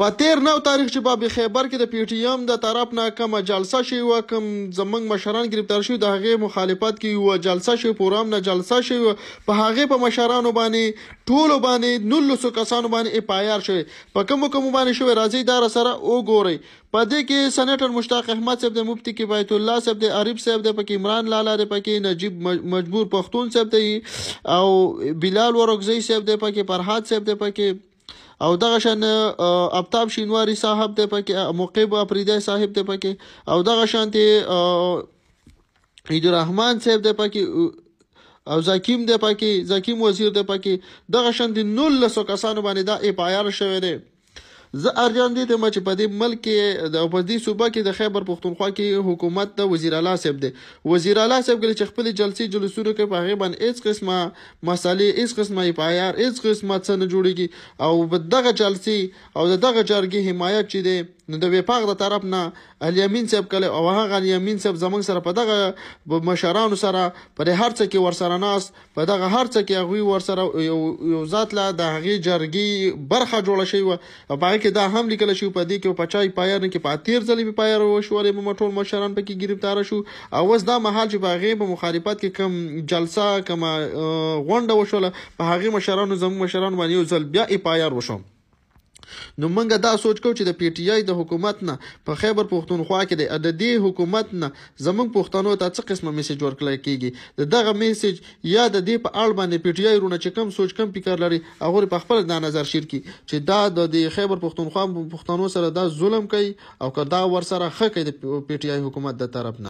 په 13 تاریخ چې په خیبر کې د پی ټی ایم د طرف نه کومه جلسه شوې وه، کوم زموږ مشران ګرفتار شوي د هغې مخالفت کې یوه جلسه شوې، پروګرام نه جلسه شوې وه، په هغې په مشرانو باندې ټولو باندې 19 کسانو باندې اف آی آر شوې. په کومو باندې شوې راځئ دا سره وګورئ. په دې کې سېنیټر مشتاق احمد صاحب دی، مفتي کفایت الله صاحب دی، عارف صاحب دی، پکې عمران لالا دی، پکې نجیب مجبور پښتون صاحب دی، او بلال ورکزی صاحب دی، پکې فرهاد صاحب دی، پکې او دغه شان آفتاب شینواری صاحب دی، پکې مقیب افریدی صاحب دی، پکې او دغه شانتي عید الرحمن صاحب دی، پکې او زکیم دی، پکې زکیم وزیر دی، پکې دغه شانتي 19 کسانو باندې دا اف آی آر شوی دی. زه ارجان دي ته چې په دې ملک کې د په دې صوبه کې د خیبر پښتونخوا کې حکومت د وزیر اعلی صاحب دی. وزیر اعلی صاحب چې خپل جلسې جلوسونه کوي په هغې باندې هېڅ قسمه مسالې، هېڅ قسمه اف آی آر، هېڅ قسمه څه نه جوړېږي. او په دغه جلسې او د دغه جرګې حمایت چې دی نو د وفاق د طرف نه الیمین صاحب کله او هغه الیمین صاحب زموږ سره په دغه مشرانو سره په هر څه کې ورسره ناست، په دغه هر څه کې هغوی ورسره یو ذات له د هغې جرګې برخه جوړه شوې وه. او په هغې کې دا هم لیکلی شوي په دې کې په چا پی آر نه کې په 13 ځلې پی آر وشولې، په ټول مشران پکې ګرفتاره شو. او اوس دا مهال چې په هغې په مخالفت کې کوم جلسه کومه غونډه وشوله، په هغې مشرانو زموږ مشرانو باندې یو ځل بیا پی آر وشو. نو موږ دا سوچ کوو چې د پی ټی آی د حکومت نه په خیبر پښتونخوا کې د دې حکومت نه زموږ پښتنو ته څه قسمه میسج ورکړی کېږي. د دغه میسج یا د دې په اړه باندې پی ټی آی رونه چې کم سوچ کم فکر لري هغوی په خپل دا نظر شیر کړي چې دا د خیبر پښتونخوا پښتنو سره دا ظلم کوي او که دا ورسره ښه کوي د پی ټی آی حکومت د طرف نه.